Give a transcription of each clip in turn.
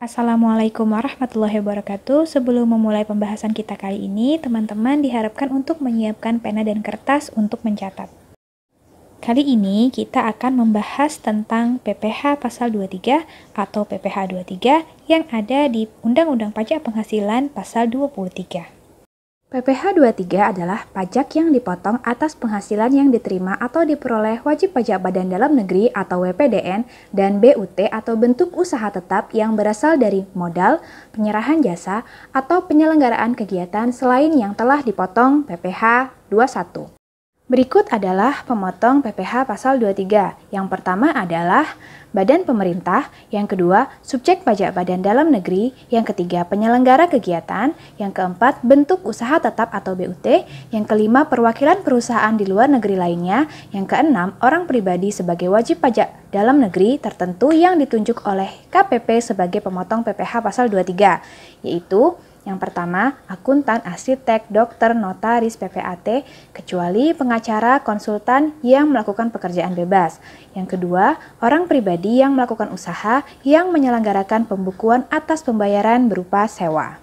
Assalamualaikum warahmatullahi wabarakatuh. Sebelum memulai pembahasan kita kali ini, teman-teman diharapkan untuk menyiapkan pena dan kertas untuk mencatat. Kali ini kita akan membahas tentang PPh pasal 23 atau PPh 23 yang ada di Undang-Undang Pajak Penghasilan pasal 23. PPh 23 adalah pajak yang dipotong atas penghasilan yang diterima atau diperoleh wajib pajak Badan Dalam Negeri atau WPDN dan BUT atau bentuk usaha tetap yang berasal dari modal, penyerahan jasa, atau penyelenggaraan kegiatan selain yang telah dipotong PPh 21. Berikut adalah pemotong PPh pasal 23. Yang pertama adalah badan pemerintah, yang kedua subjek pajak Badan Dalam Negeri, yang ketiga penyelenggara kegiatan, yang keempat bentuk usaha tetap atau BUT, yang kelima perwakilan perusahaan di luar negeri lainnya, yang keenam orang pribadi sebagai wajib pajak dalam negeri tertentu yang ditunjuk oleh KPP sebagai pemotong PPh pasal 23, yaitu yang pertama, akuntan, arsitek, dokter, notaris, PPAT, kecuali pengacara, konsultan yang melakukan pekerjaan bebas. Yang kedua, orang pribadi yang melakukan usaha yang menyelenggarakan pembukuan atas pembayaran berupa sewa.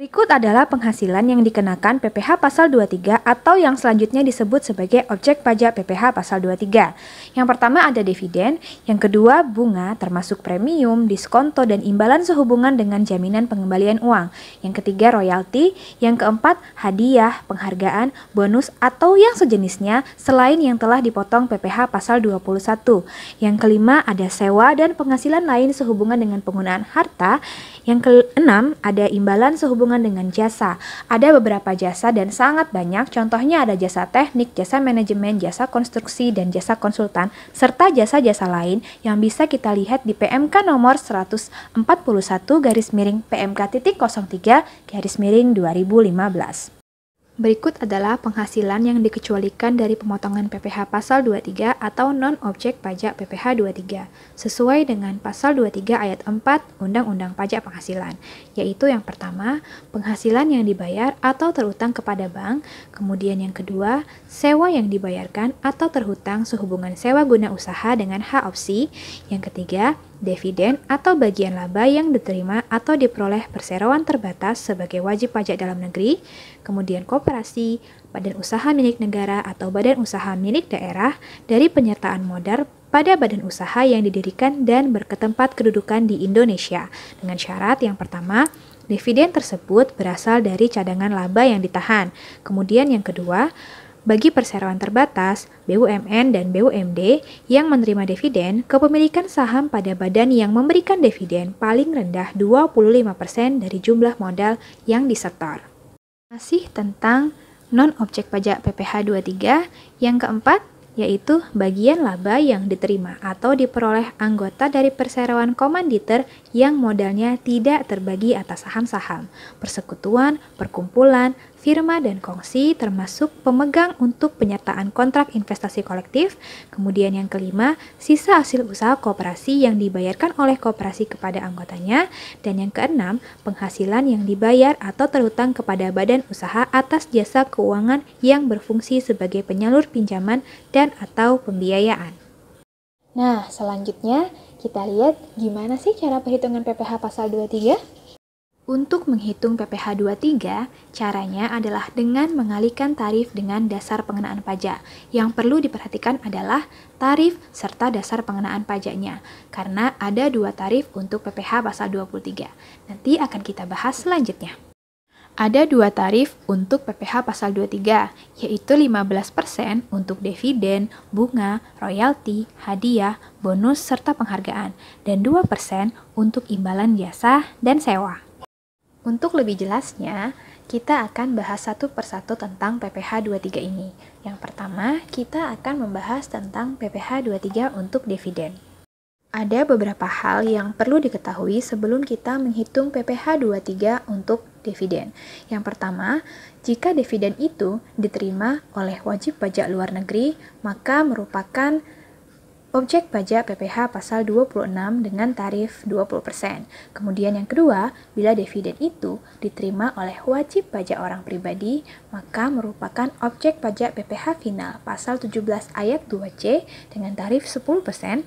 Berikut adalah penghasilan yang dikenakan PPh pasal 23 atau yang selanjutnya disebut sebagai objek pajak PPh pasal 23. Yang pertama ada dividen, yang kedua bunga termasuk premium, diskonto, dan imbalan sehubungan dengan jaminan pengembalian uang. Yang ketiga royalti, yang keempat hadiah, penghargaan, bonus, atau yang sejenisnya selain yang telah dipotong PPh pasal 21. Yang kelima ada sewa dan penghasilan lain sehubungan dengan penggunaan harta. Yang keenam ada imbalan sehubungan dengan jasa. Ada beberapa jasa dan sangat banyak, contohnya ada jasa teknik, jasa manajemen, jasa konstruksi, dan jasa konsultan, serta jasa-jasa lain yang bisa kita lihat di PMK nomor 141-PMK.03-2015. Berikut adalah penghasilan yang dikecualikan dari pemotongan PPh pasal 23 atau non-objek pajak PPh 23 sesuai dengan pasal 23 ayat 4 Undang-Undang Pajak Penghasilan, yaitu yang pertama, penghasilan yang dibayar atau terutang kepada bank, kemudian yang kedua, sewa yang dibayarkan atau terhutang sehubungan sewa guna usaha dengan hak opsi, yang ketiga, dividen atau bagian laba yang diterima atau diperoleh perseroan terbatas sebagai wajib pajak dalam negeri, kemudian koperasi, badan usaha milik negara atau badan usaha milik daerah dari penyertaan modal pada badan usaha yang didirikan dan berketempat kedudukan di Indonesia, dengan syarat yang pertama, dividen tersebut berasal dari cadangan laba yang ditahan. Kemudian yang kedua, bagi perseroan terbatas, BUMN dan BUMD yang menerima dividen, kepemilikan saham pada badan yang memberikan dividen paling rendah 25% dari jumlah modal yang disetor. Masih tentang non-objek pajak PPh 23, yang keempat, yaitu bagian laba yang diterima atau diperoleh anggota dari perseroan komanditer yang modalnya tidak terbagi atas saham-saham, persekutuan, perkumpulan, firma, dan kongsi termasuk pemegang untuk penyertaan kontrak investasi kolektif. Kemudian yang kelima, sisa hasil usaha koperasi yang dibayarkan oleh koperasi kepada anggotanya. Dan yang keenam, penghasilan yang dibayar atau terhutang kepada badan usaha atas jasa keuangan yang berfungsi sebagai penyalur pinjaman dan atau pembiayaan. Nah, selanjutnya kita lihat gimana sih cara perhitungan PPh pasal 23? Untuk menghitung PPh 23, caranya adalah dengan mengalihkan tarif dengan dasar pengenaan pajak. Yang perlu diperhatikan adalah tarif serta dasar pengenaan pajaknya, karena ada dua tarif untuk PPh pasal 23. Nanti akan kita bahas selanjutnya. Ada dua tarif untuk PPh pasal 23, yaitu 15% untuk dividen, bunga, royalti, hadiah, bonus, serta penghargaan, dan 2% untuk imbalan jasa dan sewa. Untuk lebih jelasnya, kita akan bahas satu persatu tentang PPh 23 ini. Yang pertama, kita akan membahas tentang PPh 23 untuk dividen. Ada beberapa hal yang perlu diketahui sebelum kita menghitung PPh 23 untuk dividen. Yang pertama, jika dividen itu diterima oleh wajib pajak luar negeri, maka merupakan objek pajak PPh pasal 26 dengan tarif 20%. Kemudian yang kedua, bila dividen itu diterima oleh wajib pajak orang pribadi, maka merupakan objek pajak PPh final pasal 17 ayat 2C dengan tarif 10%.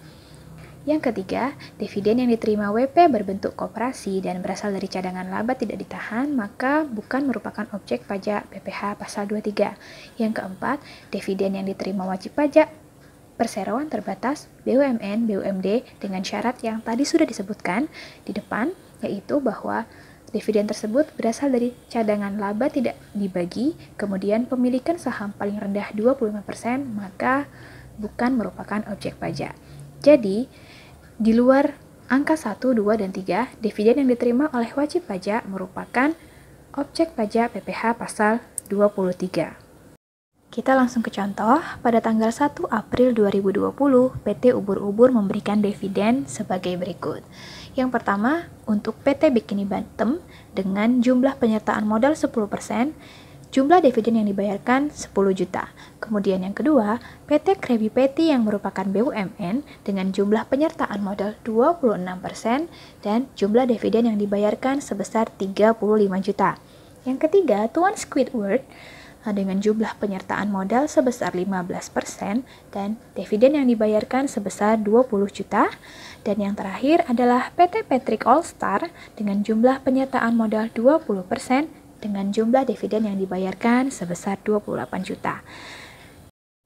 Yang ketiga, dividen yang diterima WP berbentuk koperasi dan berasal dari cadangan laba tidak ditahan, maka bukan merupakan objek pajak PPh pasal 23. Yang keempat, dividen yang diterima wajib pajak perseroan terbatas, BUMN, BUMD dengan syarat yang tadi sudah disebutkan di depan, yaitu bahwa dividen tersebut berasal dari cadangan laba tidak dibagi, kemudian pemilikan saham paling rendah 25%, maka bukan merupakan objek pajak. Jadi, di luar angka 1, 2, dan 3, dividen yang diterima oleh wajib pajak merupakan objek pajak PPh pasal 23. Kita langsung ke contoh. Pada tanggal 1 April 2020, PT Ubur-Ubur memberikan dividen sebagai berikut. Yang pertama, untuk PT Bikini Bottom dengan jumlah penyertaan modal 10%, jumlah dividen yang dibayarkan 10 juta. Kemudian yang kedua, PT Krabby Patty yang merupakan BUMN dengan jumlah penyertaan modal 26% dan jumlah dividen yang dibayarkan sebesar 35 juta. Yang ketiga, Tuan Squidward dengan jumlah penyertaan modal sebesar 15% dan dividen yang dibayarkan sebesar 20 juta. Dan yang terakhir adalah PT Patrick All Star dengan jumlah penyertaan modal 20% dengan jumlah dividen yang dibayarkan sebesar 28 juta.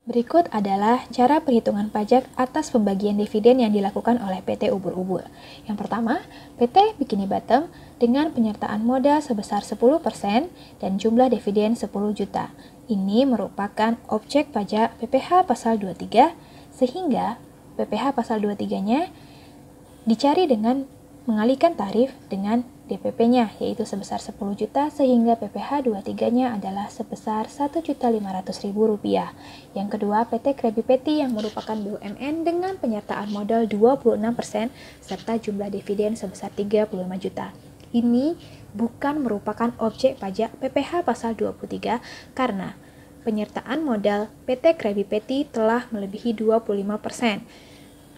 Berikut adalah cara perhitungan pajak atas pembagian dividen yang dilakukan oleh PT Ubur-Ubur. Yang pertama, PT Bikini Bottom dengan penyertaan modal sebesar 10% dan jumlah dividen 10 juta. Ini merupakan objek pajak PPh pasal 23, sehingga PPh pasal 23-nya dicari dengan mengalihkan tarif dengan DPP-nya, yaitu sebesar 10 juta, sehingga PPh 23-nya adalah sebesar Rp1.500.000. Yang kedua, PT Krabby Patty yang merupakan BUMN dengan penyertaan modal 26% serta jumlah dividen sebesar 35 juta. Ini bukan merupakan objek pajak PPh pasal 23 karena penyertaan modal PT Krabby Patty telah melebihi 25%,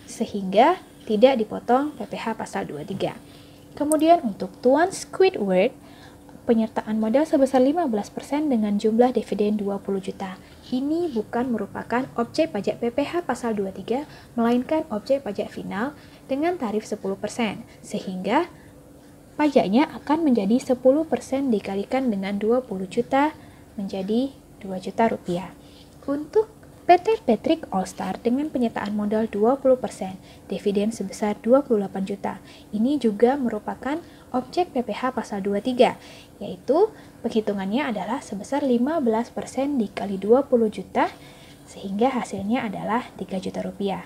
sehingga tidak dipotong PPh pasal 23. Kemudian untuk Tuan Squidward, penyertaan modal sebesar 15% dengan jumlah dividen 20 juta. Ini bukan merupakan objek pajak PPh pasal 23, melainkan objek pajak final dengan tarif 10%, sehingga pajaknya akan menjadi 10% dikalikan dengan 20 juta menjadi 2 juta rupiah. Untuk PT Patrick All Star dengan penyertaan modal 20%, dividen sebesar 28 juta. Ini juga merupakan objek PPh pasal 23, yaitu penghitungannya adalah sebesar 15% dikali 20 juta, sehingga hasilnya adalah 3 juta rupiah.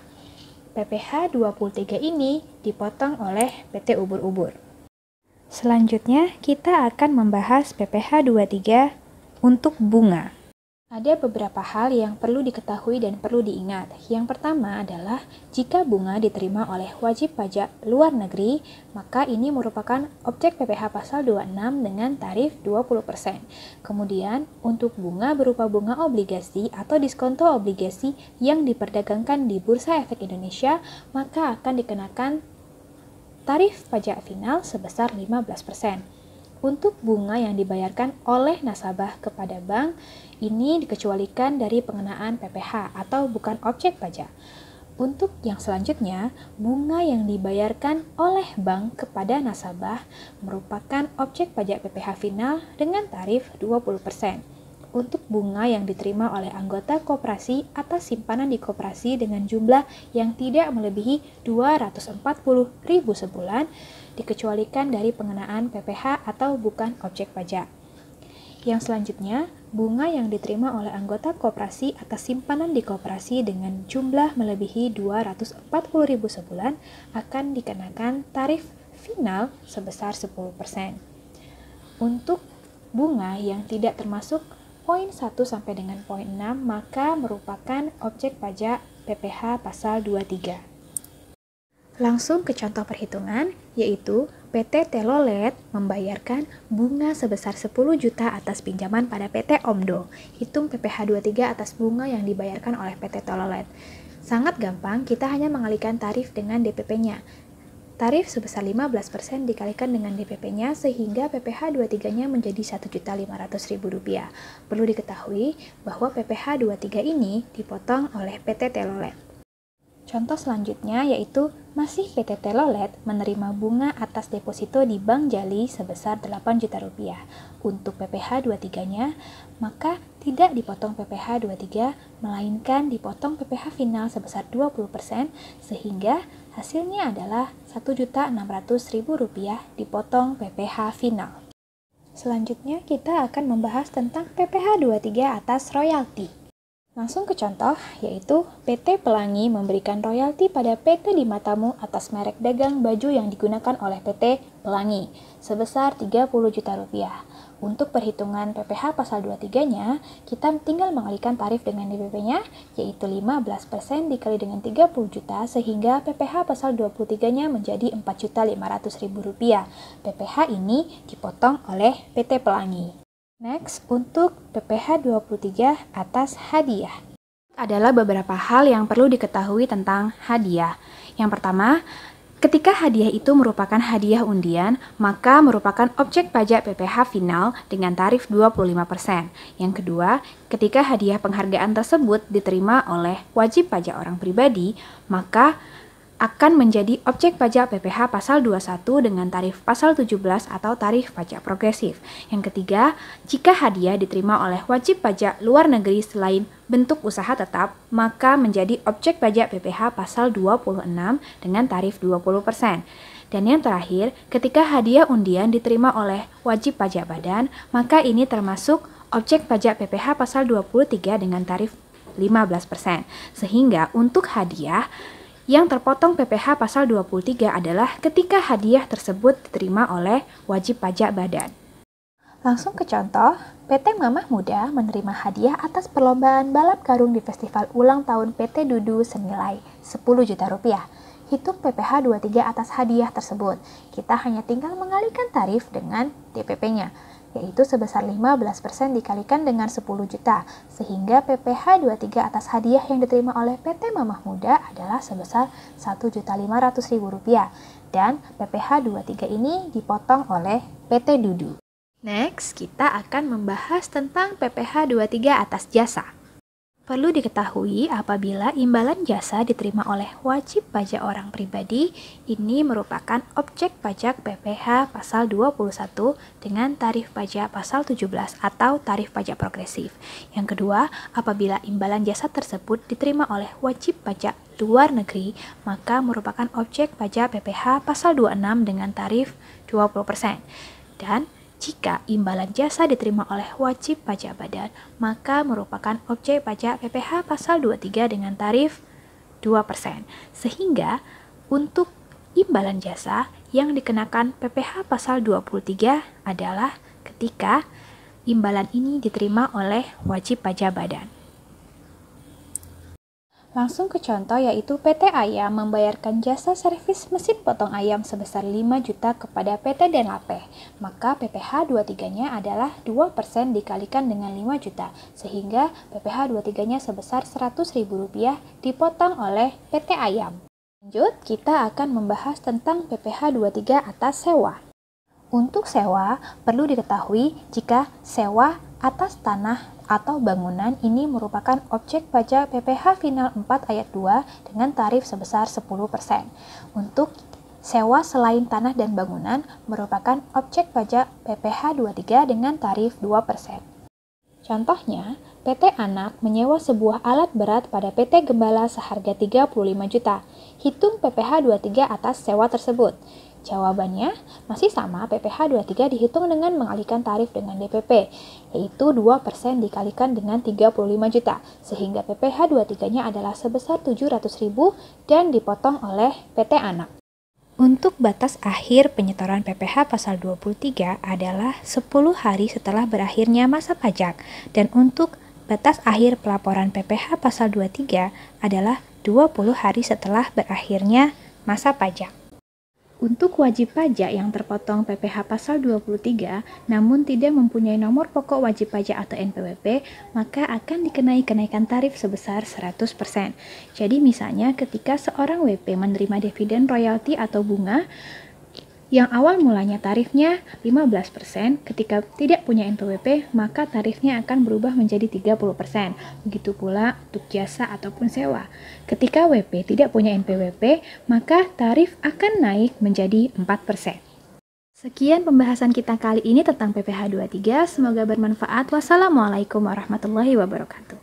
PPh 23 ini dipotong oleh PT Ubur-Ubur. Selanjutnya, kita akan membahas PPh 23 untuk bunga. Ada beberapa hal yang perlu diketahui dan perlu diingat. Yang pertama adalah jika bunga diterima oleh wajib pajak luar negeri, maka ini merupakan objek PPh pasal 26 dengan tarif 20%. Kemudian, untuk bunga berupa bunga obligasi atau diskonto obligasi yang diperdagangkan di Bursa Efek Indonesia, maka akan dikenakan tarif pajak final sebesar 15%. Untuk bunga yang dibayarkan oleh nasabah kepada bank, ini dikecualikan dari pengenaan PPh atau bukan objek pajak. Untuk yang selanjutnya, bunga yang dibayarkan oleh bank kepada nasabah merupakan objek pajak PPh final dengan tarif 20%. Untuk bunga yang diterima oleh anggota koperasi atas simpanan di koperasi dengan jumlah yang tidak melebihi 240.000 sebulan, dikecualikan dari pengenaan PPh atau bukan objek pajak. Yang selanjutnya, bunga yang diterima oleh anggota koperasi atas simpanan di koperasi dengan jumlah melebihi 240.000 sebulan akan dikenakan tarif final sebesar 10%. Untuk bunga yang tidak termasuk poin 1 sampai dengan poin 6, maka merupakan objek pajak PPh pasal 23. Langsung ke contoh perhitungan, yaitu PT Telolet membayarkan bunga sebesar 10 juta atas pinjaman pada PT Omdo. Hitung PPh 23 atas bunga yang dibayarkan oleh PT Telolet. Sangat gampang, kita hanya mengalihkan tarif dengan DPP-nya. Tarif sebesar 15% dikalikan dengan DPP-nya sehingga PPh 23-nya menjadi Rp1.500.000. Perlu diketahui bahwa PPh 23 ini dipotong oleh PT Telolet. Contoh selanjutnya yaitu masih PT Telolet menerima bunga atas deposito di Bank Jali sebesar 8 juta rupiah. Untuk PPh 23-nya, maka tidak dipotong PPh 23, melainkan dipotong PPh final sebesar 20%, sehingga hasilnya adalah Rp1.600.000 dipotong PPh final. Selanjutnya kita akan membahas tentang PPh 23 atas royalti. Langsung ke contoh, yaitu PT Pelangi memberikan royalti pada PT Lima Tamu atas merek dagang baju yang digunakan oleh PT Pelangi sebesar Rp30 juta. Untuk perhitungan PPh pasal 23-nya, kita tinggal mengalihkan tarif dengan DPP-nya, yaitu 15% dikali dengan 30 juta, sehingga PPh pasal 23-nya menjadi Rp4.500.000. PPh ini dipotong oleh PT Pelangi. Next, untuk PPh 23 atas hadiah. Adalah beberapa hal yang perlu diketahui tentang hadiah. Yang pertama, ketika hadiah itu merupakan hadiah undian, maka merupakan objek pajak PPh final dengan tarif 25%. Yang kedua, ketika hadiah penghargaan tersebut diterima oleh wajib pajak orang pribadi, maka akan menjadi objek pajak PPh pasal 21 dengan tarif pasal 17 atau tarif pajak progresif. Yang ketiga, jika hadiah diterima oleh wajib pajak luar negeri selain bentuk usaha tetap, maka menjadi objek pajak PPh pasal 26 dengan tarif 20%. Dan yang terakhir, ketika hadiah undian diterima oleh wajib pajak badan, maka ini termasuk objek pajak PPh pasal 23 dengan tarif 15%. Sehingga untuk hadiah yang terpotong PPh pasal 23 adalah ketika hadiah tersebut diterima oleh wajib pajak badan. Langsung ke contoh, PT Mamah Muda menerima hadiah atas perlombaan balap karung di festival ulang tahun PT Dudu senilai Rp10 juta. Hitung PPh 23 atas hadiah tersebut. Kita hanya tinggal mengalihkan tarif dengan DPP-nya, yaitu sebesar 15% dikalikan dengan 10 juta, sehingga PPh 23 atas hadiah yang diterima oleh PT Mamah Muda adalah sebesar Rp1.500.000, dan PPh 23 ini dipotong oleh PT Dudu. Next, kita akan membahas tentang PPh 23 atas jasa. Perlu diketahui apabila imbalan jasa diterima oleh wajib pajak orang pribadi, ini merupakan objek pajak PPh pasal 21 dengan tarif pajak pasal 17 atau tarif pajak progresif. Yang kedua, apabila imbalan jasa tersebut diterima oleh wajib pajak luar negeri, maka merupakan objek pajak PPh pasal 26 dengan tarif 20%. Dan jika imbalan jasa diterima oleh wajib pajak badan, maka merupakan objek pajak PPh pasal 23 dengan tarif 2%. Sehingga untuk imbalan jasa yang dikenakan PPh pasal 23 adalah ketika imbalan ini diterima oleh wajib pajak badan. Langsung ke contoh, yaitu PT Ayam membayarkan jasa servis mesin potong ayam sebesar 5 juta kepada PT Denlape. Maka PPh 23-nya adalah 2% dikalikan dengan 5 juta, sehingga PPh 23-nya sebesar Rp100.000 dipotong oleh PT Ayam. Lanjut, kita akan membahas tentang PPh 23 atas sewa. Untuk sewa, perlu diketahui jika sewa atas tanah atau bangunan ini merupakan objek pajak PPh final 4 ayat 2 dengan tarif sebesar 10%. Untuk sewa selain tanah dan bangunan merupakan objek pajak PPh 23 dengan tarif 2%. Contohnya, PT Anak menyewa sebuah alat berat pada PT Gembala seharga 35 juta. Hitung PPh 23 atas sewa tersebut. Jawabannya masih sama, PPh 23 dihitung dengan mengalihkan tarif dengan DPP, yaitu 2% dikalikan dengan 35 juta, sehingga PPh 23-nya adalah sebesar Rp700.000 dan dipotong oleh PT Anak. Untuk batas akhir penyetoran PPh pasal 23 adalah 10 hari setelah berakhirnya masa pajak, dan untuk batas akhir pelaporan PPh pasal 23 adalah 20 hari setelah berakhirnya masa pajak. Untuk wajib pajak yang terpotong PPh pasal 23 namun tidak mempunyai nomor pokok wajib pajak atau NPWP, maka akan dikenai kenaikan tarif sebesar 100%. Jadi misalnya ketika seorang WP menerima dividen royalti atau bunga Yang awal mulanya tarifnya 15%, ketika tidak punya NPWP, maka tarifnya akan berubah menjadi 30%. Begitu pula untuk jasa ataupun sewa. Ketika WP tidak punya NPWP, maka tarif akan naik menjadi 4%. Sekian pembahasan kita kali ini tentang PPh 23. Semoga bermanfaat. Wassalamualaikum warahmatullahi wabarakatuh.